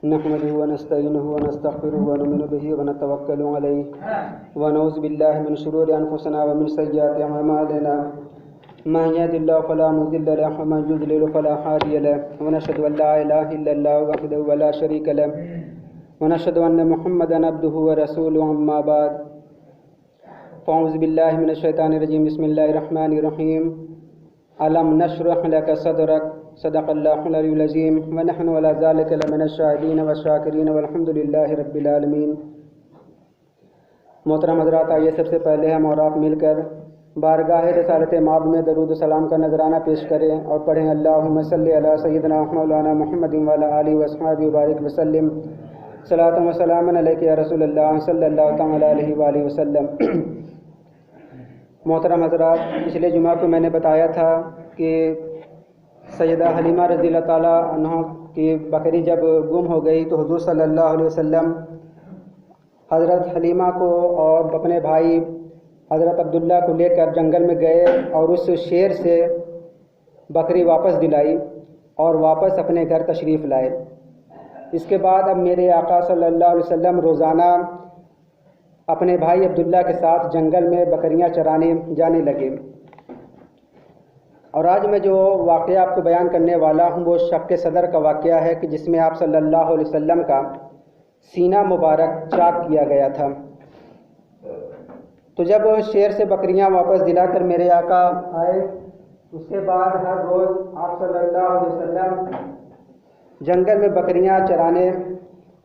نحمده ونستعينه ونستغفره ونؤمن به ونتوكل عليه ونعوذ بالله من شرور أنفسنا ومن سيئات أعمالنا من يهد الله فلا مضل له ومن يضلل فلا هادي له ونشهد أن لا إله إلا الله وحده ولا شريك له ونشهد أن محمدا عبده ورسوله أما بعد فأعوذ بالله من الشيطان الرجيم بسم الله الرحمن الرحيم ألم نشرح لك صدرك صدق الله العلي العظيم ونحن على ذلك لمن الشاهدين والشاکرین والحمد للہ رب العالمین۔ محترم حضرات، آئیے سب سے پہلے ہم اور آپ مل کر بارگاہ رسالت مآب میں درود و سلام کا نذرانہ پیش کریں اور پڑھیں اللہم صلی علی سیدنا مولانا محمد وعلی آلہ وصحبہ وبارک وسلم صلاۃ و سلام علیک یا رسول اللہ صلی اللہ تعالی علیہ وآلہ وسلم۔ محترم حضرات، پچھلے جمعہ کو میں نے بتایا تھا کہ سیدہ حلیمہ رضی اللہ تعالیٰ عنہ کی بکری جب گم ہو گئی تو حضور صلی اللہ علیہ وسلم حضرت حلیمہ کو اور اپنے بھائی حضرت عبداللہ کو لے کر جنگل میں گئے اور اس شیر سے بکری واپس دلائی اور واپس اپنے گھر تشریف لائے۔ اس کے بعد اب میرے آقا صلی اللہ علیہ وسلم روزانہ اپنے بھائی عبداللہ کے ساتھ جنگل میں بکریاں چرانے جانے لگے، اور آج میں جو واقعہ آپ کو بیان کرنے والا ہوں وہ شق صدر کا واقعہ ہے کہ جس میں آپ صلی اللہ علیہ وسلم کا سینہ مبارک چاک کیا گیا تھا۔ تو جب شیر سے بکریاں واپس دلا کر میرے آقا آئے، اس کے بعد ہر روز آپ صلی اللہ علیہ وسلم جنگل میں بکریاں چرانے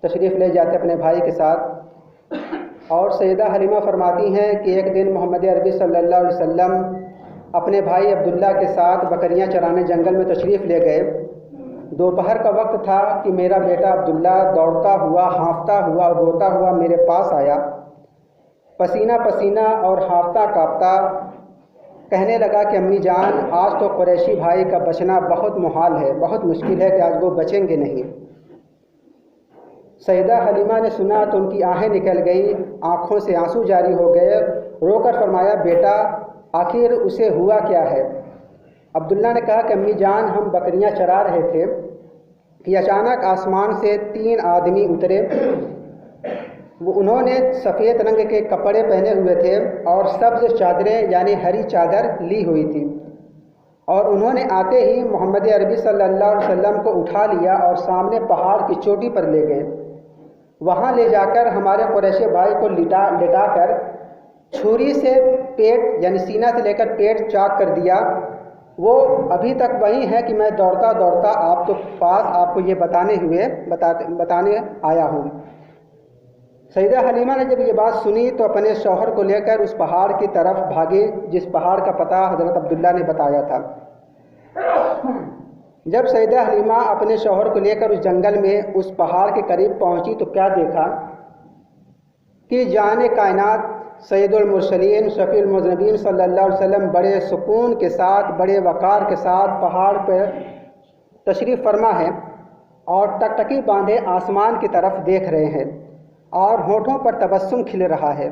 تشریف لے جاتے اپنے بھائی کے ساتھ، اور سیدہ حلیمہ فرماتی ہیں کہ ایک دن محمد عربی صلی اللہ علیہ وسلم اپنے بھائی عبداللہ کے ساتھ بکریاں چرانے جنگل میں تشریف لے گئے۔ دوپہر کا وقت تھا کہ میرا بیٹا عبداللہ دوڑتا ہوا، ہانفتا ہوا اور روتا ہوا میرے پاس آیا، پسینہ پسینہ اور ہانفتا کانپتا کہنے لگا کہ امی جان، آج تو قریشی بھائی کا بچنا بہت محال ہے، بہت مشکل ہے کہ آج وہ بچیں گے نہیں۔ سیدہ حلیمہ نے سنا تو ان کی آہیں نکل گئی، آنکھوں سے آنسو جاری ہو گئے، رو کر فرمایا بیٹا آخر اسے ہوا کیا ہے؟ عبداللہ نے کہا کہ امی جان، ہم بکریاں چرا رہے تھے کہ اچانک آسمان سے 3 آدمی اترے۔ انہوں نے سفید رنگ کے کپڑے پہنے ہوئے تھے اور سبز چادریں یعنی ہری چادر لی ہوئی تھی، اور انہوں نے آتے ہی محمد عربی صلی اللہ علیہ وسلم کو اٹھا لیا اور سامنے پہاڑ کی چوٹی پر لے گئے۔ وہاں لے جا کر ہمارے قریشی بھائی کو لٹا کر چھری سے پیٹ یعنی سینہ سے لے کر پیٹ چاک کر دیا۔ وہ ابھی تک وہی ہے کہ میں دوڑتا دوڑتا آپ کے پاس آپ کو یہ بتانے آیا ہوں۔ سیدہ حلیمہ نے جب یہ بات سنی تو اپنے شوہر کو لے کر اس پہاڑ کی طرف بھاگی جس پہاڑ کا پتہ حضرت عبداللہ نے بتایا تھا۔ جب سیدہ حلیمہ اپنے شوہر کو لے کر اس جنگل میں اس پہاڑ کے قریب پہنچی تو کیا دیکھا کہ جان کائنات سید المرسلین شفیع المذنبین صلی اللہ علیہ وسلم بڑے سکون کے ساتھ، بڑے وقار کے ساتھ پہاڑ پر تشریف فرما ہے اور ٹکٹکی باندھے آسمان کی طرف دیکھ رہے ہیں، اور ہونٹوں پر تبسم کھل رہا ہے،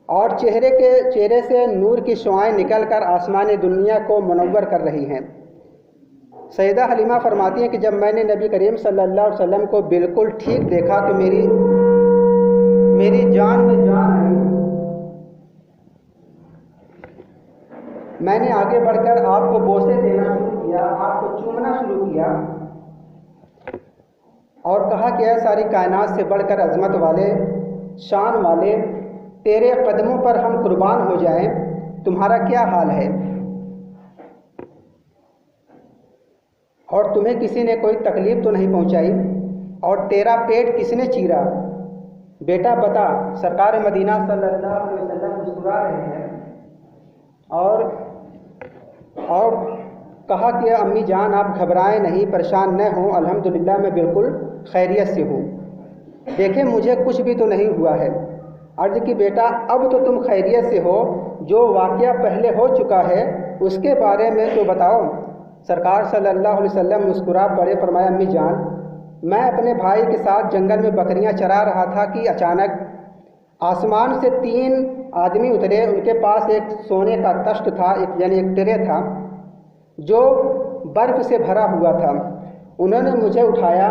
اور چہرے سے نور کی شعاعیں نکل کر آسمان دنیا کو منور کر رہی ہیں۔ سیدہ حلیمہ فرماتی ہیں کہ جب میں نے نبی کریم صلی اللہ علیہ وسلم کو بالکل ٹھیک دیکھا تو میری جان میں جان آئی۔ میں نے آگے بڑھ کر آپ کو بوسے دینا شروع کیا، آپ کو چومنا شروع کیا، اور کہا کہ اے ساری کائنات سے بڑھ کر عظمت والے، شان والے، تیرے قدموں پر ہم قربان ہو جائیں، تمہارا کیا حال ہے؟ اور تمہیں کسی نے کوئی تکلیف تو نہیں پہنچائی؟ اور تیرا پیٹ کس نے چیرا؟ بیٹا بتا۔ سرکار مدینہ صلی اللہ علیہ وسلم مسکرا رہے ہیں اور کہا کہ امی جان آپ گھبرائیں نہیں، پریشان نہ ہوں، الحمدللہ میں بالکل خیریت سے ہوں، دیکھیں مجھے کچھ بھی تو نہیں ہوا ہے۔ عرض کی بیٹا اب تو تم خیریت سے ہو، جو واقعہ پہلے ہو چکا ہے اس کے بارے میں تو بتاؤ۔ سرکار صلی اللہ علیہ وسلم مسکرا پڑے، فرمایا امی جان، میں اپنے بھائی کے ساتھ جنگل میں بکریاں چرا رہا تھا کہ اچانک آسمان سے 3 آدمی اترے۔ ان کے پاس ایک سونے کا تشت تھا، یعنی ایک ٹرے تھا جو برف سے بھرا ہوا تھا۔ انہوں نے مجھے اٹھایا،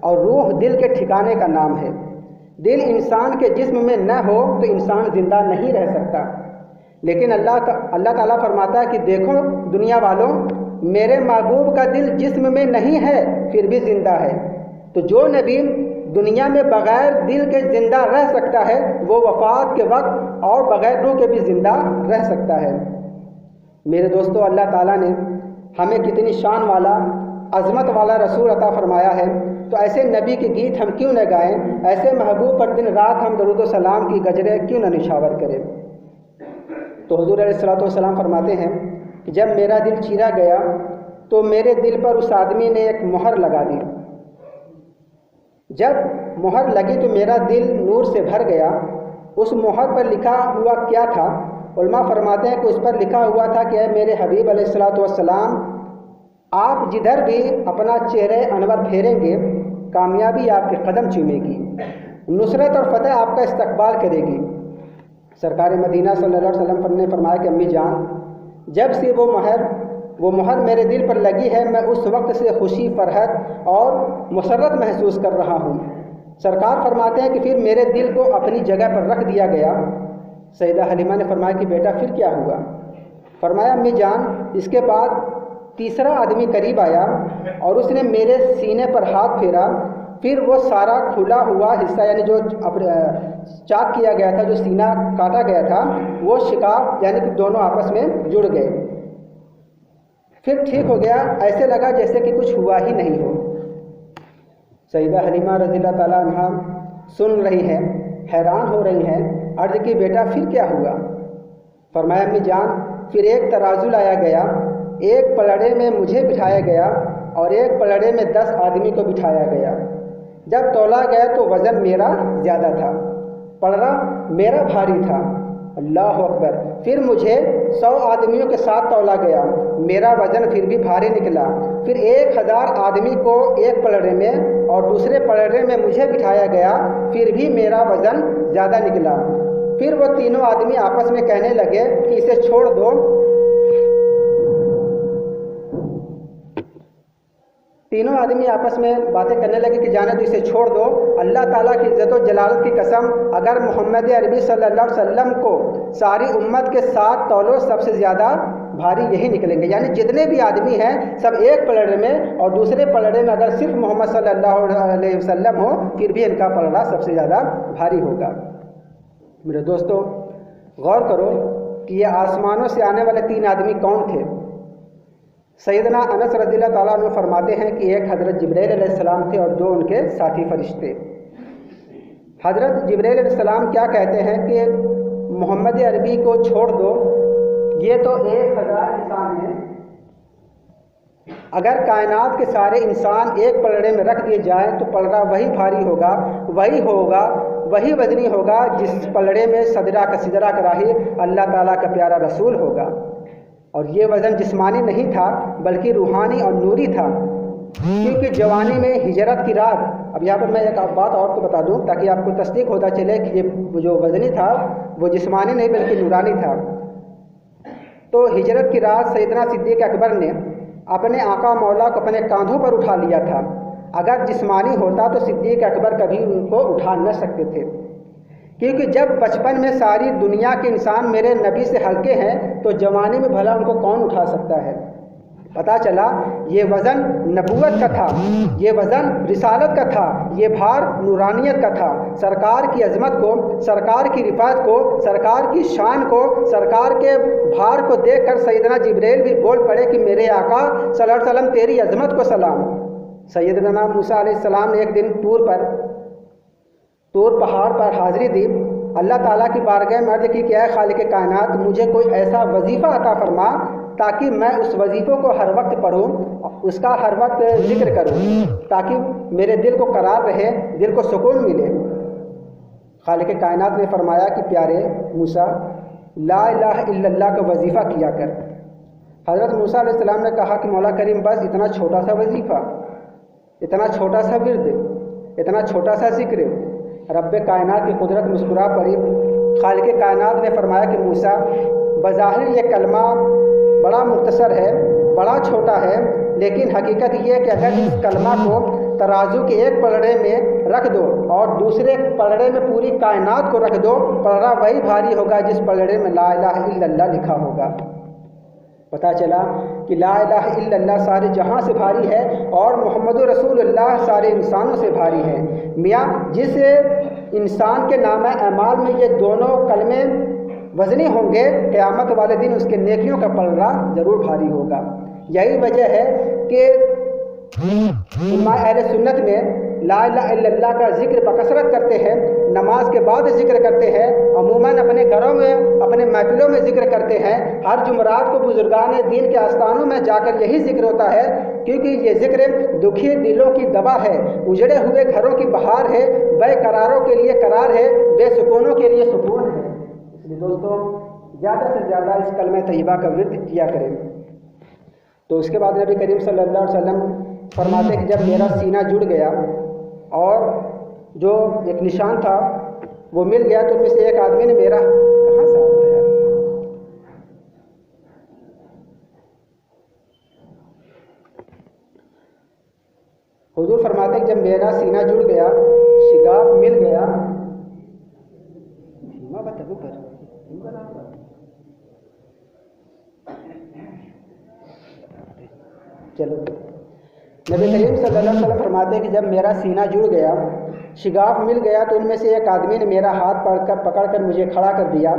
اور روح دل کے ٹھکانے کا نام ہے۔ دل انسان کے جسم میں نہ ہو تو انسان زندہ نہیں رہ سکتا، لیکن اللہ تعالیٰ فرماتا ہے کہ دیکھو دنیا والوں، میرے محبوب کا دل جسم میں نہیں ہے پھر بھی زندہ ہے۔ تو جو نبی دنیا میں بغیر دل کے زندہ رہ سکتا ہے وہ وفات کے وقت اور بغیر روح کے بھی زندہ رہ سکتا ہے۔ میرے دوستو، اللہ تعالیٰ نے ہمیں کتنی شان والا، عظمت والا رسول عطا فرمایا ہے، تو ایسے نبی کے گیت ہم کیوں نہ گائیں، ایسے محبوب پر دن رات ہم درود و سلام کی گجریں کیوں نہ نشاور کریں۔ تو حضور علیہ الصلوۃ والسلام فرماتے ہیں کہ جب میرا دل چیرا گیا تو میرے دل پر اس آدمی نے ایک مہر لگا دی۔ جب مہر لگی تو میرا دل نور سے بھر گیا۔ اس مہر پر لکھا ہوا کیا تھا؟ علماء فرماتے ہیں کہ اس پر لکھا ہوا تھا کہ اے میرے حبیب علیہ الصلوۃ والسلام، آپ جدھر بھی اپنا چہرہ انور پھیریں گے کامیابی آپ کے قدم چومے گی، نصرت اور فتح آپ کا استقبال کرے گی۔ سرکار مدینہ صلی اللہ علیہ وسلم نے فرمایا کہ امی جان، جب سے وہ مہر میرے دل پر لگی ہے میں اس وقت سے خوشی، فرحت اور مسرت محسوس کر رہا ہوں۔ سرکار فرماتے ہیں کہ پھر میرے دل کو اپنی جگہ پر رکھ دیا گیا۔ سیدہ حلیمہ نے فرمایا کہ بیٹا پھر کیا ہوا؟ فرمایا امی جان، اس کے بعد تیسرا آدمی قریب آیا اور اس نے میرے سینے پر ہاتھ پھیرا، پھر وہ سارا کھلا ہوا حصہ یعنی جو چاک کیا گیا تھا، جو سینہ کاٹا گیا تھا، وہ شکاف یعنی کہ دونوں آپس میں جڑ گئے، پھر ٹھیک ہو گیا، ایسے لگا جیسے کہ کچھ ہوا ہی نہیں ہو۔ سیدہ حلیمہ رضی اللہ تعالیٰ عنہا سن رہی ہیں، حیران ہو رہی ہیں، عرض کی بیٹا پھر کیا ہوا؟ فرمایا امی جان، پھر ایک ترازو لایا گیا، ایک پلڑے میں مجھے بٹھایا گیا اور ایک پلڑے میں 10 آدمی کو بٹھایا گیا۔ جب تولا گیا تو وزن میرا زیادہ تھا، پلڑا میرا بھاری تھا۔ اللہ اکبر! پھر مجھے 100 آدمیوں کے ساتھ تولا گیا، میرا وزن پھر بھی بھاری نکلا۔ پھر 1000 آدمی کو ایک پلڑے میں اور دوسرے پلڑے میں مجھے بٹھایا گیا، پھر بھی میرا وزن زیادہ نکلا۔ پھر وہ تینوں آدمی آپس میں کہنے لگے کہ اسے چھوڑ دو۔ تینوں آدمی آپس میں باتیں کرنے لگے کہ جانے تو اسے چھوڑ دو، اللہ تعالیٰ کی عزت و جلالت کی قسم، اگر محمد عربی صلی اللہ علیہ وسلم کو ساری امت کے ساتھ تولو سب سے زیادہ بھاری یہی نکلیں گے، یعنی جتنے بھی آدمی ہیں سب ایک پلڑے میں اور دوسرے پلڑے میں اگر صرف محمد صلی اللہ علیہ وسلم ہو پھر بھی ان کا پلڑا سب سے زیادہ بھاری ہوگا۔ میرے دوستو، غور کرو کہ یہ آسمانوں سے آنے والے 3 آدمی کون تھے؟ سیدنا انس رضی اللہ تعالیٰ عنہ فرماتے ہیں کہ ایک حضرت جبرائیل علیہ السلام تھے اور 2 ان کے ساتھی فرشتے۔ حضرت جبرائیل علیہ السلام کیا کہتے ہیں کہ محمد عربی کو چھوڑ دو، یہ تو 1000 انسان ہیں، اگر کائنات کے سارے انسان ایک پلڑے میں رکھ دیے جائیں تو پلڑا وہی بھاری ہوگا، وہی وزنی ہوگا جس پلڑے میں صدرہ کا سدرہ کا راہی اللہ تعالیٰ کا پیارا رسول ہوگا۔ اور یہ وزن جسمانی نہیں تھا بلکہ روحانی اور نوری تھا، کیونکہ جوانی میں ہجرت کی رات، اب یہاں پر میں ایک بات اور کو بتا دوں تاکہ آپ کو تصدیق ہوتا چلے کہ یہ جو وزنی تھا وہ جسمانی نہیں بلکہ نورانی تھا۔ تو ہجرت کی رات سیدنا صدیق اکبر نے اپنے آقا مولا کو اپنے کاندھوں پر اٹھا لیا تھا، اگر جسمانی ہوتا تو صدیق اکبر کبھی ان کو اٹھا نہ سکتے تھے، کیونکہ جب بچپن میں ساری دنیا کے انسان میرے نبی سے ہلکے ہیں تو جوانی میں بھلا ان کو کون اٹھا سکتا ہے؟ پتہ چلا یہ وزن نبوت کا تھا، یہ وزن رسالت کا تھا، یہ بھار نورانیت کا تھا۔ سرکار کی عظمت کو، سرکار کی رفعت کو، سرکار کی شان کو، سرکار کے بھار کو دیکھ کر سیدنا جبرائیل بھی بول پڑے کہ میرے آقا صلی اللہ علیہ وسلم تیری عظمت کو سلام۔ سیدنا موسیٰ علیہ السلام نے ایک دن طور پہاڑ پر حاضری دی، اللہ تعالیٰ کی بارگاہ میں عرض کی کہ اے خالق کائنات، مجھے کوئی ایسا وظیفہ عطا فرما تاکہ میں اس وظیفے کو ہر وقت پڑھوں، اس کا ہر وقت ذکر کروں، تاکہ میرے دل کو قرار رہے، دل کو سکون ملے۔ خالق کائنات نے فرمایا کہ پیارے موسیٰ، لا الہ الا اللہ کا وظیفہ کیا کر۔ حضرت موسیٰ علیہ السلام نے کہا کہ مولا کریم بس اتنا چھوٹا سا وظیفہ، اتنا چھوٹا سا ورد، اتنا چھوٹا سا ذکر؟ رب کائنات کی قدرت مسکرا پڑی۔ خالق کائنات نے فرمایا کہ موسیٰ، بظاہر یہ کلمہ بڑا مختصر ہے، بڑا چھوٹا ہے، لیکن حقیقت یہ ہے کہ اگر اس کلمہ کو ترازو کے ایک پلڑے میں رکھ دو اور دوسرے پلڑے میں پوری کائنات کو رکھ دو، پلڑا وہی بھاری ہوگا جس پلڑے میں لا الہ الا اللہ لکھا ہوگا۔ پتہ چلا کہ لا الہ الا اللہ سارے جہاں سے بھاری ہے اور محمد رسول اللہ سارے انسانوں سے بھاری ہے۔ میاں جس انسان کے نامہ اعمال میں یہ دونوں کلمے وزنی ہوں گے، قیامت والے دن اس کے نیکیوں کا پلڑا ضرور بھاری ہوگا۔ یہی وجہ ہے کہ علماء اہل سنت میں لا الہ الا اللہ کا ذکر بکثرت کرتے ہیں، نماز کے بعد ذکر کرتے ہیں، عموماً اپنے گھروں میں اپنے محفلوں میں ذکر کرتے ہیں، ہر جمعرات کو بزرگان دین کے آستانوں میں جا کر یہی ذکر ہوتا ہے، کیونکہ یہ ذکر دکھی دلوں کی دوا ہے، اجڑے ہوئے گھروں کی بہار ہے، بے قراروں کے لیے قرار ہے، بے سکونوں کے لیے سکون ہے۔ اس لیے دوستوں زیادہ سے زیادہ اس کلمہ طیبہ کا ورد کیا کریں۔ تو اس کے بعد نبی کریم صلی اللہ علیہ وسلم فرماتے کہ جب میرا سینہ جڑ گیا اور جو ایک نشان تھا وہ مل گیا تو ان میں سے ایک آدمی نے میرا کہاں سے آتا ہے حضور فرماتے کہ جب میرا سینہ جڑ گیا، شگاف مل گیا، چلو نبی کریم صلی اللہ علیہ وسلم فرماتے ہیں کہ جب میرا سینہ جڑ گیا، شگاف مل گیا تو ان میں سے ایک آدمی نے میرا ہاتھ پکڑ کر مجھے کھڑا کر دیا،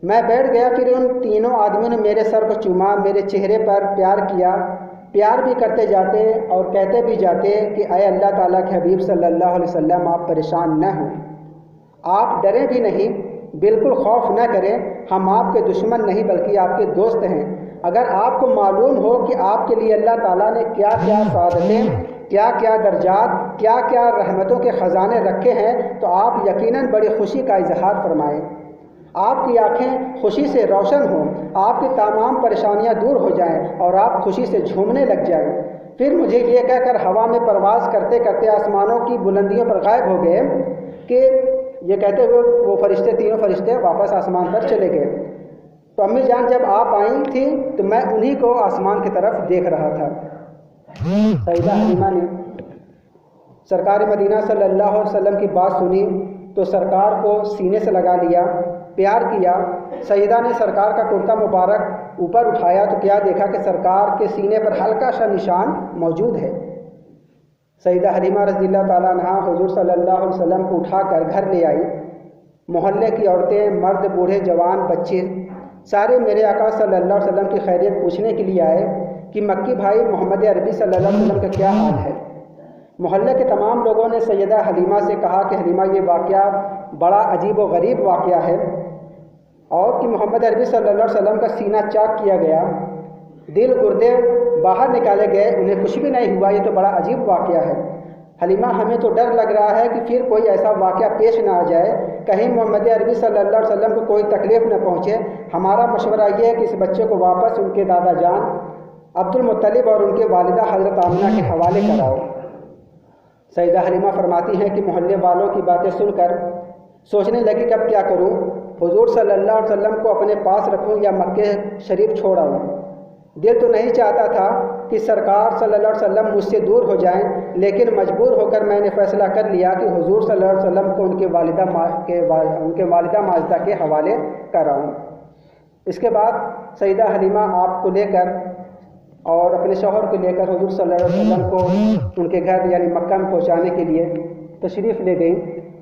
میں بیٹھ گیا، پھر ان تینوں آدمیوں نے میرے سر کو چوما، میرے چہرے پر پیار کیا، پیار بھی کرتے جاتے اور کہتے بھی جاتے کہ اے اللہ تعالیٰ کے حبیب صلی اللہ علیہ وسلم آپ پریشان نہ ہوں، آپ ڈریں بھی نہیں، بالکل خوف نہ کریں، ہم آپ کے دشمن نہیں بلکہ آپ کے دوست ہیں۔ اگر آپ کو معلوم ہو کہ آپ کے لیے اللہ تعالیٰ نے کیا کیا سعادتیں، کیا کیا درجات، کیا کیا رحمتوں کے خزانے رکھے ہیں تو آپ یقیناً بڑی خوشی کا اظہار فرمائیں، آپ کی آنکھیں خوشی سے روشن ہوں، آپ کی تمام پریشانیاں دور ہو جائیں اور آپ خوشی سے جھومنے لگ جائیں۔ پھر مجھے یہ کہہ کر ہوا میں پرواز کرتے کرتے آسمانوں کی بلندیوں پر غائب ہو گئے کہ یہ کہتے ہوئے وہ فرشتے، تینوں فرشتے واپس آسمان پر چلے گئے۔ تو امی جان جب آپ آئی تھی تو میں انہی کو آسمان کی طرف دیکھ رہا تھا۔ سیدہ حلیمہ نے سرکار مدینہ صلی اللہ علیہ وسلم کی بات سنی تو سرکار کو سینے سے لگا لیا، پیار کیا۔ سیدہ نے سرکار کا کرتا مبارک اوپر اٹھایا تو کیا دیکھا کہ سرکار کے سینے پر ہلکا سا نشان موجود ہے۔ سیدہ حلیمہ رضی اللہ تعالیٰ عنہا حضور صلی اللہ علیہ وسلم کو اٹھا کر گھر لے آئی۔ محلے کی عورتیں، مرد، بوڑھے، جوان، بچے سارے میرے آقا صلی اللہ علیہ وسلم کی خیریت پوچھنے کے لیے آئے کہ مکی بھائی محمد عربی صلی اللہ علیہ وسلم کا کیا حال ہے۔ محلے کے تمام لوگوں نے سیدہ حلیمہ سے کہا کہ حلیمہ یہ واقعہ بڑا عجیب و غریب واقعہ ہے، اور کہ محمد عربی صلی اللہ علیہ وسلم کا سینہ چاک کیا گیا، دل گردے باہر نکالے گئے، انہیں کچھ بھی نہیں ہوا، یہ تو بڑا عجیب واقعہ ہے۔ حلیمہ ہمیں تو ڈر لگ رہا ہے کہ پھر کوئی ایسا واقعہ پیش نہ آ جائے، کہیں محمد عربی صلی اللہ علیہ وسلم کو کوئی تکلیف نہ پہنچے۔ ہمارا مشورہ یہ ہے کہ اس بچے کو واپس ان کے دادا جان عبد المطلب اور ان کے والدہ حضرت آمنہ کے حوالے کراؤ۔ سیدہ حلیمہ فرماتی ہیں کہ محلے والوں کی باتیں سن کر سوچنے لگی کہ اب کیا کروں، حضور صلی اللہ علیہ وسلم کو اپنے پاس رکھوں یا مکہ شریف چھوڑ آؤں۔ دل تو نہیں چاہتا تھا کہ سرکار صلی اللہ علیہ وسلم مجھ سے دور ہو جائیں، لیکن مجبور ہو کر میں نے فیصلہ کر لیا کہ حضور صلی اللہ علیہ وسلم کو ان کے والدہ ماجدہ کے حوالے کراؤں۔ اس کے بعد سیدہ حلیمہ آپ کو لے کر اور اپنے شوہر کو لے کر حضور صلی اللہ علیہ وسلم کو ان کے گھر یعنی مکہ میں پہنچانے کے لیے تشریف لے گئیں،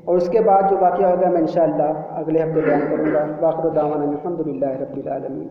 اور اس کے بعد جو واقعہ ہوگا میں انشاءاللہ اگلے ہفتے بیان کروں گا۔ وآخر دعوانا الحمدللہ رب العالمین۔